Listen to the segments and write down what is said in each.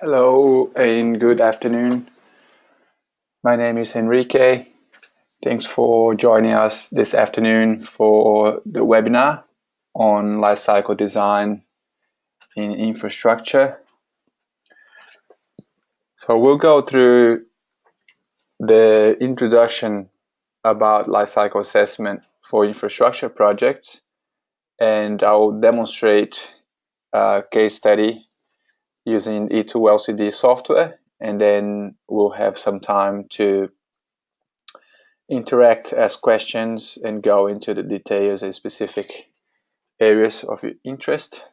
Hello and good afternoon. My name is Enrique. Thanks for joining us this afternoon for the webinar on lifecycle design in infrastructure. So we'll go through the introduction about lifecycle assessment for infrastructure projects, and I'll demonstrate a case study using E2LCD software, and then we'll have some time to interact, ask questions, and go into the details and specific areas of your interest.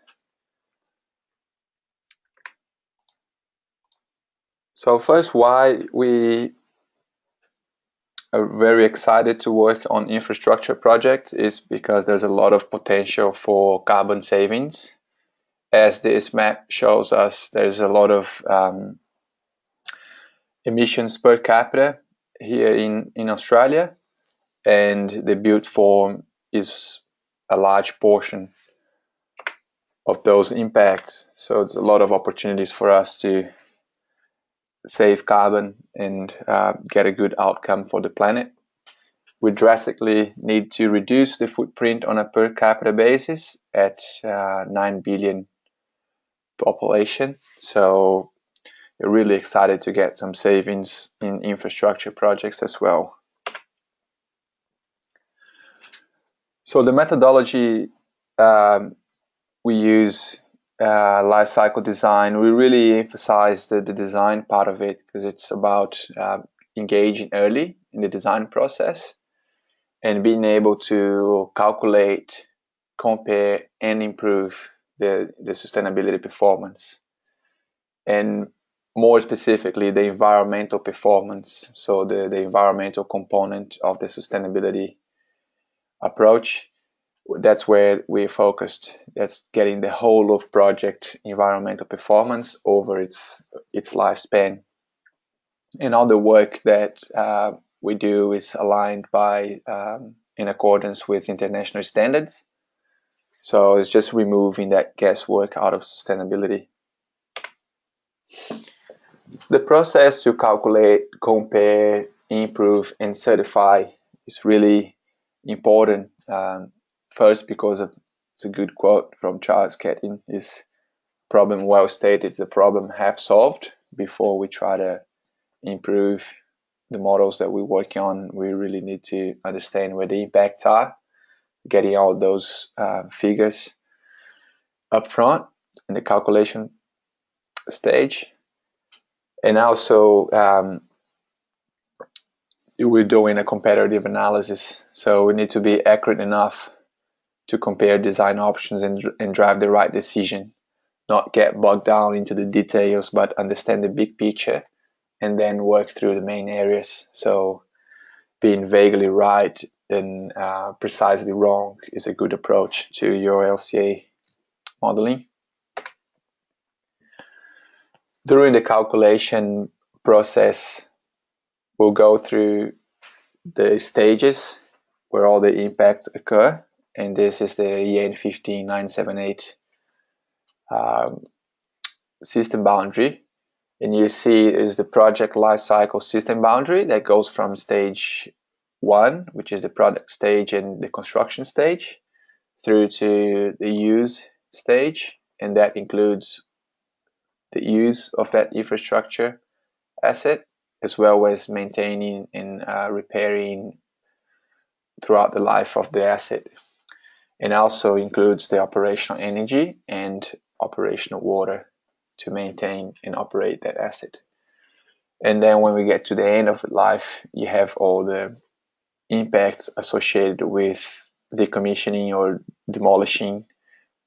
So first, why we are very excited to work on infrastructure projects is because there's a lot of potential for carbon savings. As this map shows us, there's a lot of emissions per capita here in Australia, and the built form is a large portion of those impacts. So it's a lot of opportunities for us to save carbon and get a good outcome for the planet. We drastically need to reduce the footprint on a per capita basis at 9 billion population. So we're really excited to get some savings in infrastructure projects as well. So the methodology we use, life cycle design, we really emphasize the design part of it because it's about engaging early in the design process and being able to calculate, compare, and improve the sustainability performance. And more specifically, the environmental performance, so the environmental component of the sustainability approach. That's where we're focused. That's getting the whole of project environmental performance over its lifespan. And all the work that we do is aligned by in accordance with international standards. So it's just removing that guesswork out of sustainability. The process to calculate, compare, improve, and certify is really important. First, because it's a good quote from Charles Keating, is problem well stated is a problem half solved. Before we try to improve the models that we're working on, we really need to understand where the impacts are, getting all those figures up front in the calculation stage. And also, we're doing a comparative analysis, so we need to be accurate enough to compare design options and drive the right decision, not get bogged down into the details, but understand the big picture and then work through the main areas. So being vaguely right and precisely wrong is a good approach to your LCA modeling. During the calculation process, we'll go through the stages where all the impacts occur, and this is the EN 15978 system boundary. And you see is the project lifecycle system boundary that goes from stage 1, which is the product stage and the construction stage, through to the use stage, and that includes the use of that infrastructure asset, as well as maintaining and repairing throughout the life of the asset. And also includes the operational energy and operational water to maintain and operate that asset. And then when we get to the end of life, you have all the impacts associated with decommissioning or demolishing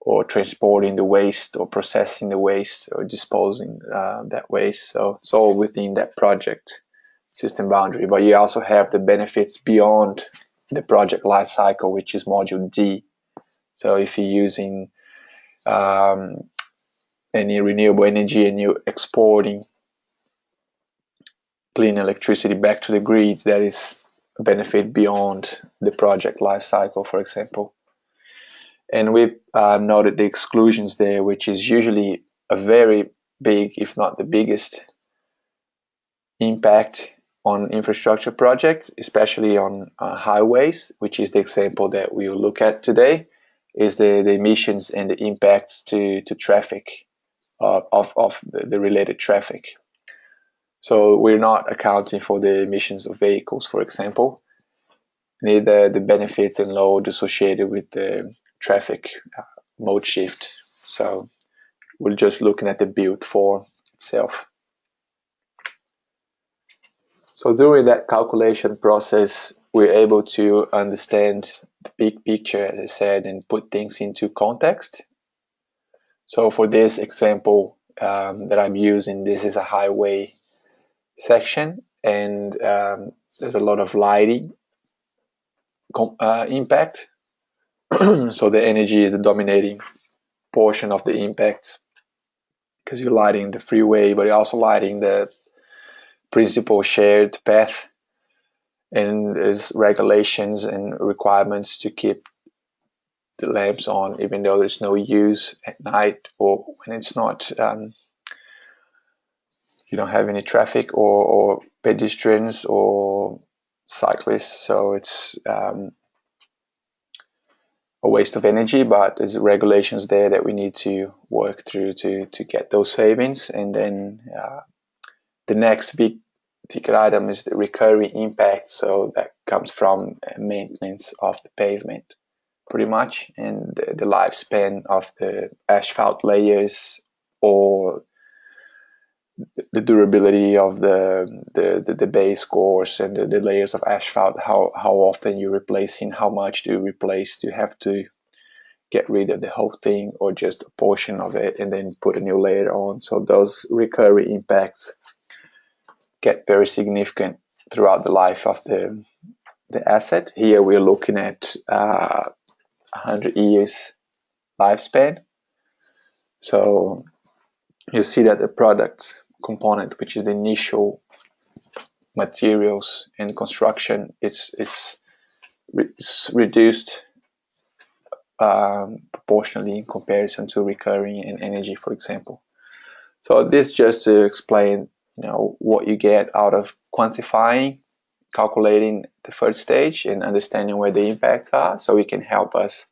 or transporting the waste or processing the waste or disposing that waste. So it's all within that project system boundary. But you also have the benefits beyond the project life cycle, which is module D. So if you're using any renewable energy and you're exporting clean electricity back to the grid, that is a benefit beyond the project life cycle, for example. And we've noted the exclusions there, which is usually a very big, if not the biggest, impact on infrastructure projects, especially on highways, which is the example that we will look at today, is the emissions and the impacts to traffic of the related traffic. So we're not accounting for the emissions of vehicles, for example, neither the benefits and load associated with the traffic mode shift. So we're just looking at the build form itself. So during that calculation process, we're able to understand the big picture, as I said, and put things into context. So for this example that I'm using, this is a highway section, and there's a lot of lighting impact. So the energy is the dominating portion of the impacts, because you're lighting the freeway, but you're also lighting the principal shared path, and there's regulations and requirements to keep the lamps on even though there's no use at night, or when it's not you don't have any traffic or pedestrians or cyclists. So it's a waste of energy, but there's regulations there that we need to work through to get those savings. And then the next big ticket item is the recurring impact. So that comes from maintenance of the pavement, pretty much, and the lifespan of the asphalt layers, or the durability of the base course and the layers of asphalt, how often you're replacing, how much do you replace, do you have to get rid of the whole thing or just a portion of it and then put a new layer on. So those recurring impacts get very significant throughout the life of the asset. Here we're looking at 100 years lifespan. So you see that the product component, which is the initial materials and construction, it's reduced proportionally in comparison to recurring and energy, for example. So this just to explain, what you get out of quantifying, calculating the first stage, and understanding where the impacts are, so it can help us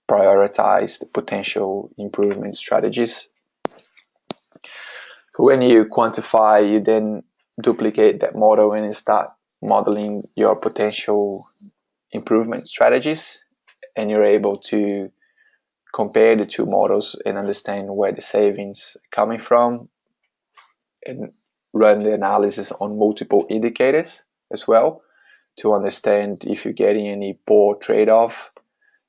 prioritize the potential improvement strategies. So when you quantify, you then duplicate that model and you start modeling your potential improvement strategies, and you're able to compare the two models and understand where the savings are coming from, and run the analysis on multiple indicators as well to understand if you're getting any poor trade-off.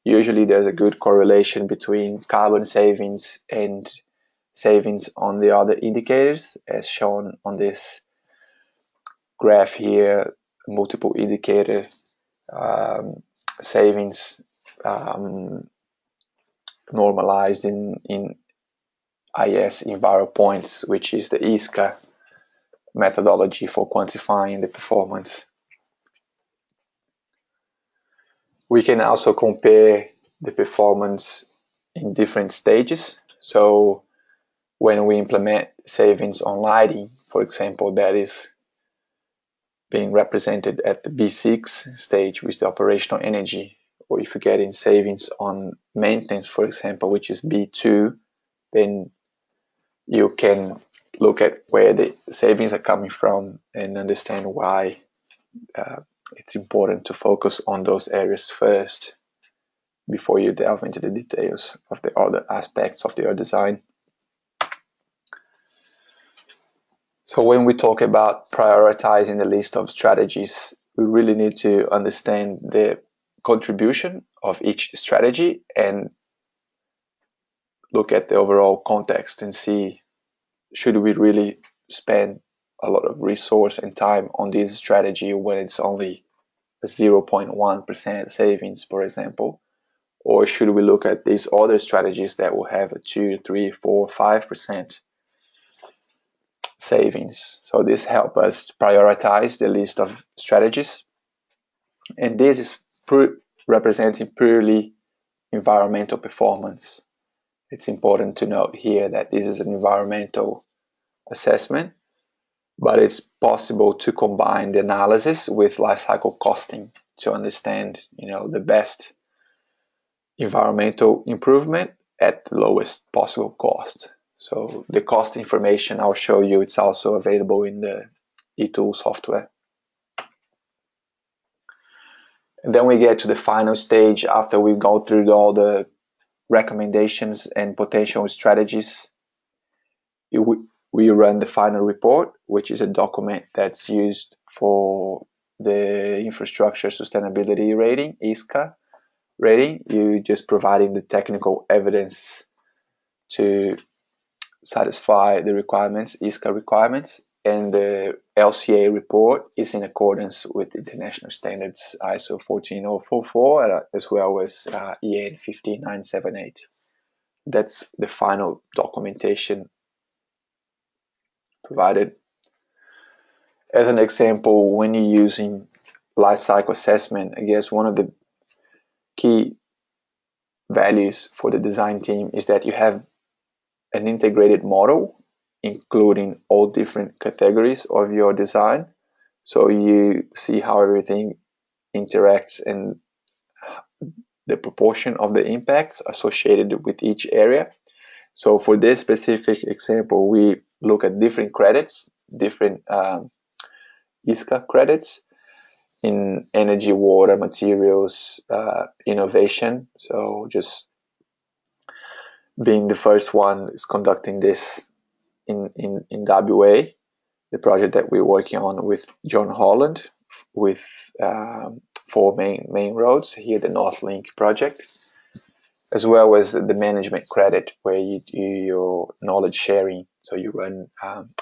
Usually there's a good correlation between carbon savings and savings on the other indicators, as shown on this graph here. Multiple indicator savings normalized in IS EnviroPoints, which is the ISCA methodology for quantifying the performance. We can also compare the performance in different stages. So when we implement savings on lighting, for example, that is being represented at the B6 stage with the operational energy, or if you're getting savings on maintenance, for example, which is B2, then you can look at where the savings are coming from and understand why it's important to focus on those areas first before you delve into the details of the other aspects of your design. So when we talk about prioritizing the list of strategies, we really need to understand the contribution of each strategy and look at the overall context and see, should we really spend a lot of resource and time on this strategy when it's only a 0.1% savings, for example? Or should we look at these other strategies that will have a 2, 3, 4, 5% savings? So this helps us to prioritize the list of strategies. And this is representing purely environmental performance. It's important to note here that this is an environmental assessment, but it's possible to combine the analysis with life cycle costing to understand, the best environmental improvement at the lowest possible cost. So the cost information I'll show you, it's also available in the eTool software. And then we get to the final stage after we go through all the recommendations and potential strategies. We run the final report, which is a document that's used for the infrastructure sustainability rating, ISCA rating. You just providing the technical evidence to satisfy the requirements, ISCA requirements, and the LCA report is in accordance with international standards ISO 14044 as well as EN 15978. That's the final documentation provided. As an example, when you're using life cycle assessment, I guess one of the key values for the design team is that you have an integrated model, including all different categories of your design. So you see how everything interacts and the proportion of the impacts associated with each area. So for this specific example, we look at different credits, different ISCA credits in energy, water, materials, innovation. So just being the first one is conducting this in WA, the project that we're working on with John Holland with 4 main roads here, the Northlink project, as well as the management credit where you do your knowledge sharing. So you run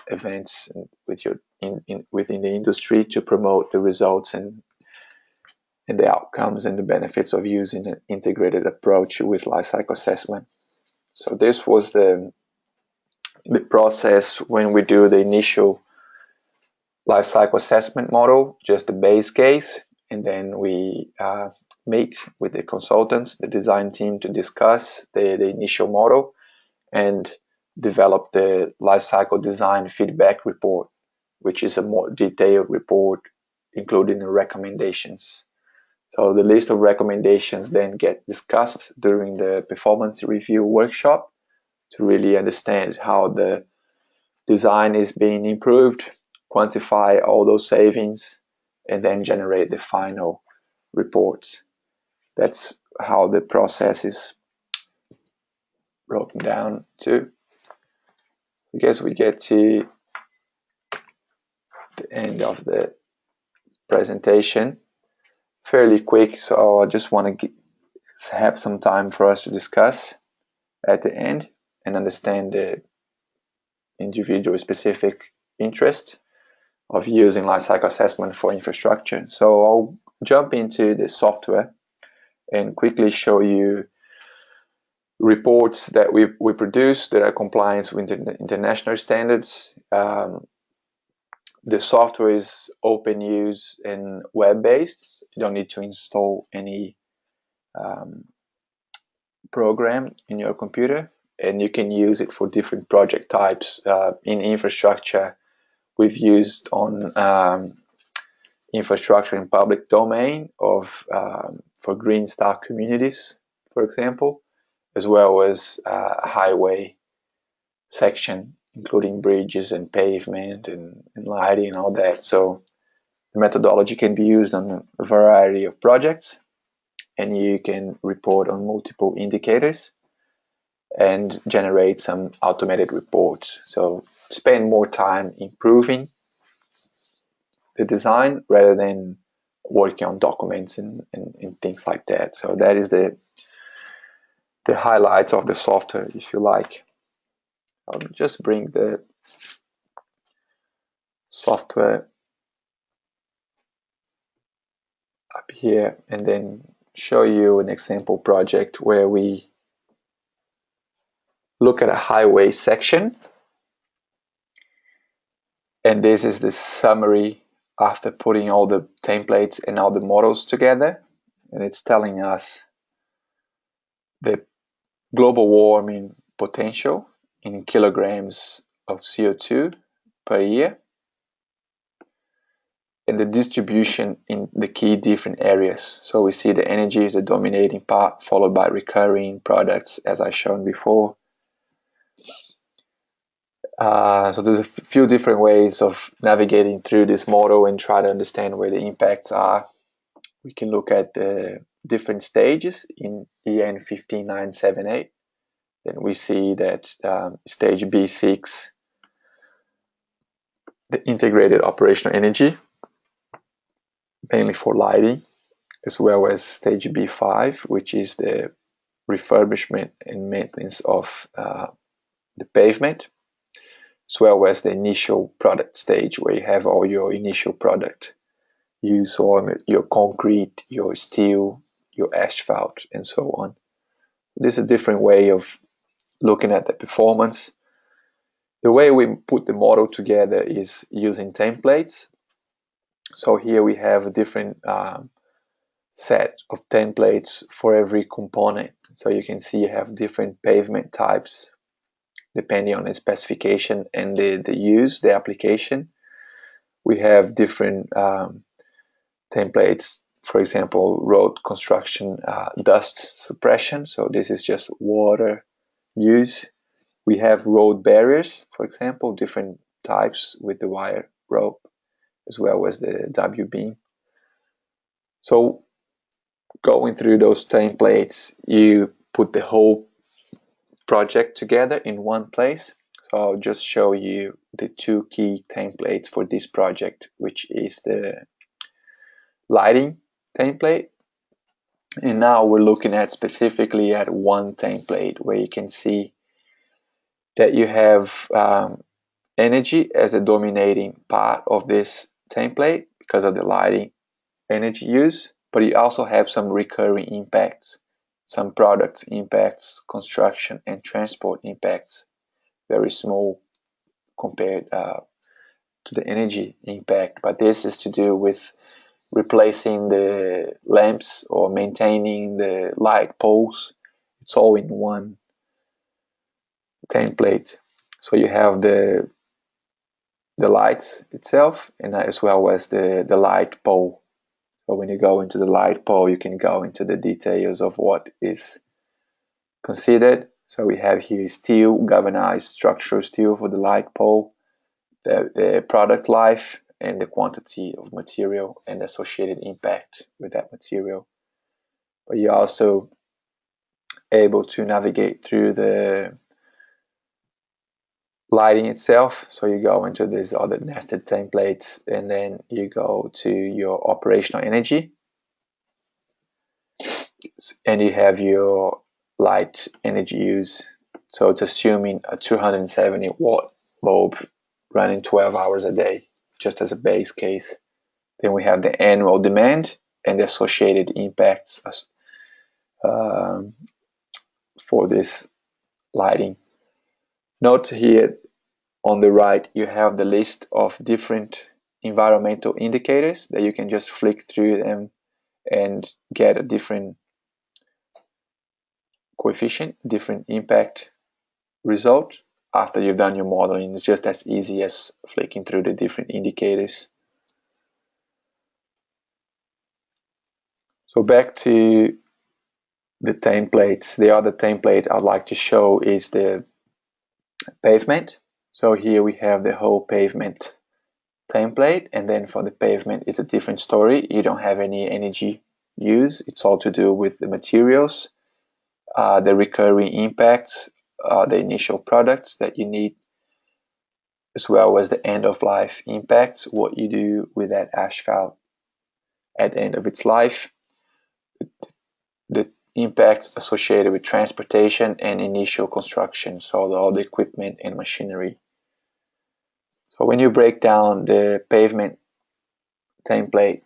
events with your within the industry to promote the results and the outcomes and the benefits of using an integrated approach with lifecycle assessment. So this was the process when we do the initial lifecycle assessment model, just the base case, and then we meet with the consultants, the design team, to discuss the initial model and develop the lifecycle design feedback report, which is a more detailed report including the recommendations. So the list of recommendations then get discussed during the performance review workshop to really understand how the design is being improved, quantify all those savings, and then generate the final reports. That's how the process is broken down to. I guess we get to the end of the presentation. Fairly quick, so I just want to have some time for us to discuss at the end and understand the individual specific interest of using lifecycle assessment for infrastructure. So I'll jump into the software and quickly show you reports that we produce that are compliant with international standards. The software is open use and web-based. You don't need to install any program in your computer, and you can use it for different project types. In infrastructure, we've used on infrastructure in public domain for Green Star communities, for example, as well as a highway section, including bridges and pavement and lighting and all that. So the methodology can be used on a variety of projects, and you can report on multiple indicators and generate some automated reports. So spend more time improving the design rather than working on documents and things like that. So that is the highlights of the software, if you like. I'll just bring the software up here and then show you an example project where we look at a highway section, and this is the summary after putting all the templates and all the models together, and it's telling us the global warming potential in kilograms of CO2 per year, and the distribution in the key different areas. So we see the energy is the dominating part, followed by recurring products, as I shown before. So there's a few different ways of navigating through this model and try to understand where the impacts are. We can look at the different stages in EN 15978. Then we see that stage B6, the integrated operational energy, mainly for lighting, as well as stage B5, which is the refurbishment and maintenance of the pavement, as well as the initial product stage, where you have all your initial product use, or your concrete, your steel, your asphalt, and so on. This is a different way of looking at the performance. The way we put the model together is using templates. So here we have a different set of templates for every component. So you can see you have different pavement types depending on the specification and the application. We have different templates, for example, road construction dust suppression. So this is just water use. We have road barriers, for example, different types with the wire rope, as well as the W-beam. So going through those templates, you put the whole project together in one place. So I'll just show you the two key templates for this project, which is the lighting template. And now we're looking at specifically at one template where you can see that you have energy as a dominating part of this template because of the lighting energy use, but you also have some recurring impacts, some product impacts, construction and transport impacts, very small compared to the energy impact. But this is to do with replacing the lamps or maintaining the light poles. It's all in one template. So you have the lights itself, and as well as the light pole. So when you go into the light pole, you can go into the details of what is considered. So we have here steel, galvanized structural steel for the light pole, the product life, and the quantity of material and associated impact with that material. But you're also able to navigate through the lighting itself. So you go into these other nested templates, and then you go to your operational energy, and you have your light energy use. So it's assuming a 270 watt bulb running 12 hours a day, just as a base case. Then we have the annual demand and the associated impacts for this lighting. Note here on the right, you have the list of different environmental indicators that you can just flick through them and get a different coefficient, different impact result after you've done your modeling. It's just as easy as flicking through the different indicators. So back to the templates. The other template I'd like to show is the pavement. So here we have the whole pavement template, and then for the pavement it's a different story. You don't have any energy use. It's all to do with the materials, the recurring impacts, the initial products that you need, as well as the end of life impacts, what you do with that asphalt at the end of its life, the impacts associated with transportation and initial construction, so all the equipment and machinery. So when you break down the pavement template,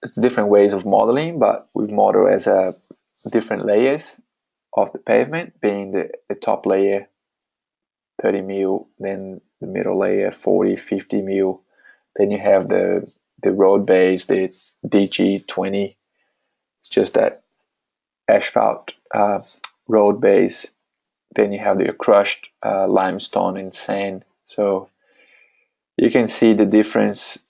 it's different ways of modeling, but we model as different layers of the pavement, being the top layer 30 mil, then the middle layer 40, 50 mil, then you have the road base, the DG20, it's just that asphalt road base. Then you have your crushed limestone and sand. So you can see the difference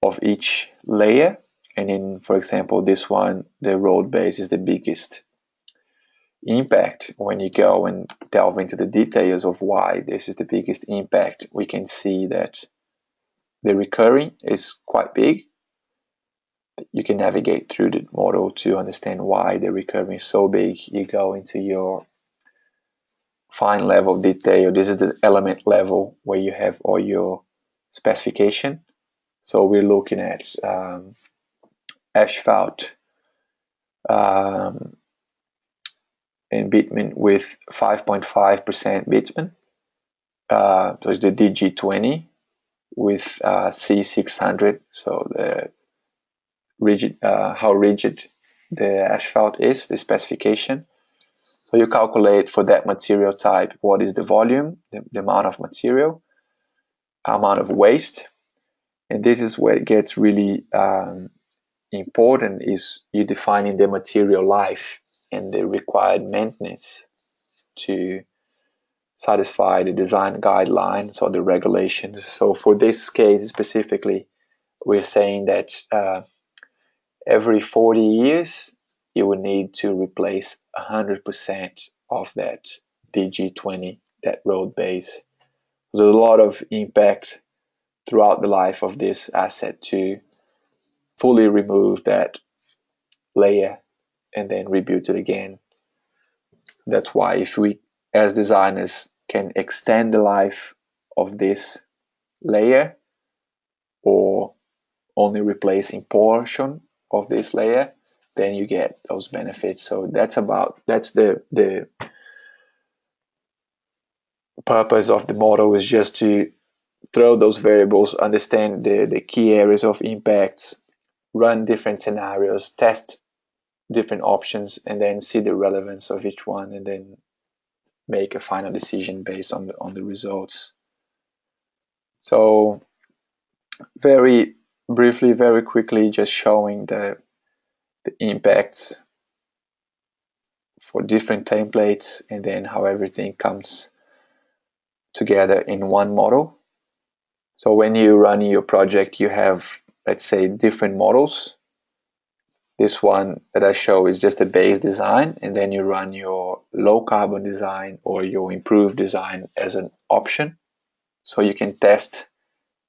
of each layer. And in, for example, this one, the road base is the biggest impact. When you go and delve into the details of why this is the biggest impact, we can see that the recurring is quite big. You can navigate through the model to understand why the recurring is so big. You go into your fine level of detail. This is the element level where you have all your specification. So we're looking at asphalt and bitumen with 5.5% bitumen. So it's the DG20 with C600. So the rigid, how rigid the asphalt is, the specification. So you calculate for that material type what is the volume, the amount of material, amount of waste, and this is where it gets really important, is you defining the material life and the required maintenance to satisfy the design guidelines or the regulations. So for this case specifically, we're saying that every 40 years you would need to replace 100% of that DG20, that road base. There's a lot of impact throughout the life of this asset to fully remove that layer and then rebuild it again. That's why if we as designers can extend the life of this layer or only replacing portion of this layer, then you get those benefits. So that's the purpose of the model, is just to throw those variables, understand the key areas of impacts, run different scenarios, test different options, and then see the relevance of each one, and then make a final decision based on the results. So very briefly, very quickly, just showing the impacts for different templates and then how everything comes together in one model. So when you run your project, you have, let's say, different models. This one that I show is just a base design, and then you run your low carbon design or your improved design as an option. So you can test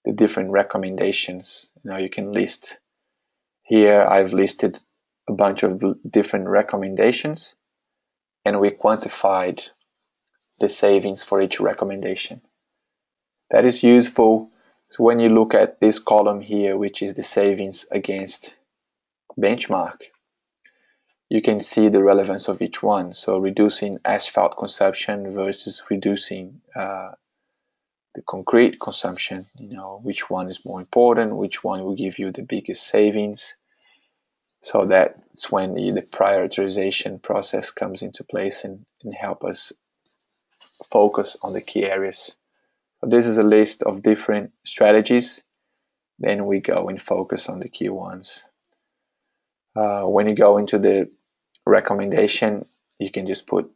the different recommendations. You can list here. I've listed a bunch of different recommendations, and we quantified the savings for each recommendation. That is useful. So when you look at this column here, which is the savings against benchmark, you can see the relevance of each one. So reducing asphalt consumption versus reducing the concrete consumption, which one is more important, which one will give you the biggest savings. So that's when the prioritization process comes into place and help us focus on the key areas. So this is a list of different strategies. Then we go and focus on the key ones. When you go into the recommendation, you can just put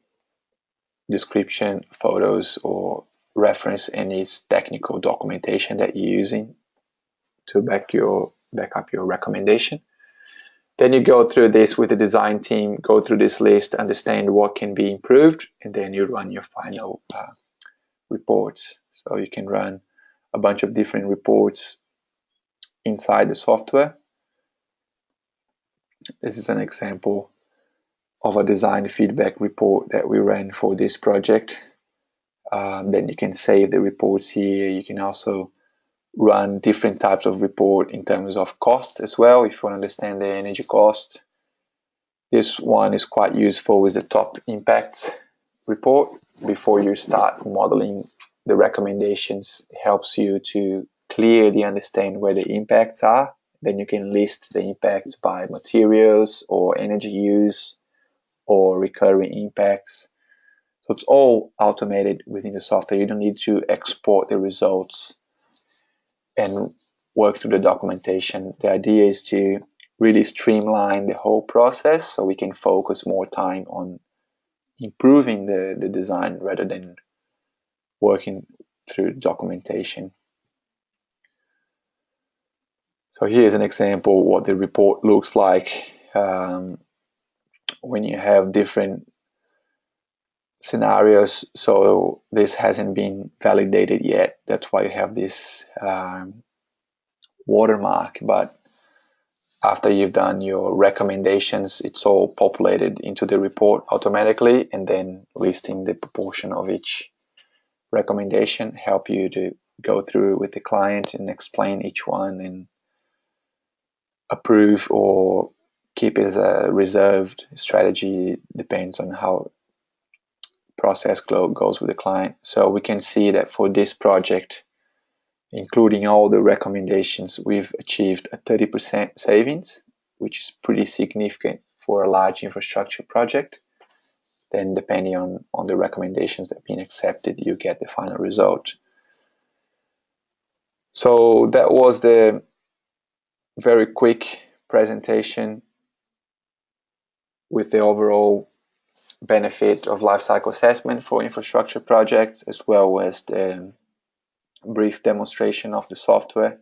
description, photos, or reference any technical documentation that you're using to back up your recommendation. Then you go through this with the design team, go through this list, understand what can be improved, and then you run your final reports. So you can run a bunch of different reports inside the software. This is an example of a design feedback report that we ran for this project. Then you can save the reports here. You can also run different types of report in terms of cost as well, if you want to understand the energy cost. This one is quite useful with the top impacts report. Before you start modeling the recommendations, it helps you to clearly understand where the impacts are. Then you can list the impacts by materials or energy use or recurring impacts. So it's all automated within the software. You don't need to export the results and work through the documentation. The idea is to really streamline the whole process so we can focus more time on improving the design rather than working through documentation. So here's an example what the report looks like when you have different scenarios. So this hasn't been validated yet. That's why you have this watermark. But after you've done your recommendations, it's all populated into the report automatically, and then listing the proportion of each recommendation help you to go through with the client and explain each one and approve or keep it as a reserved strategy. Depends on how process goes with the client. So we can see that for this project, including all the recommendations, we've achieved a 30% savings, which is pretty significant for a large infrastructure project. Then depending on the recommendations that have been accepted, you get the final result. So that was the very quick presentation with the overall benefit of lifecycle assessment for infrastructure projects, as well as the brief demonstration of the software.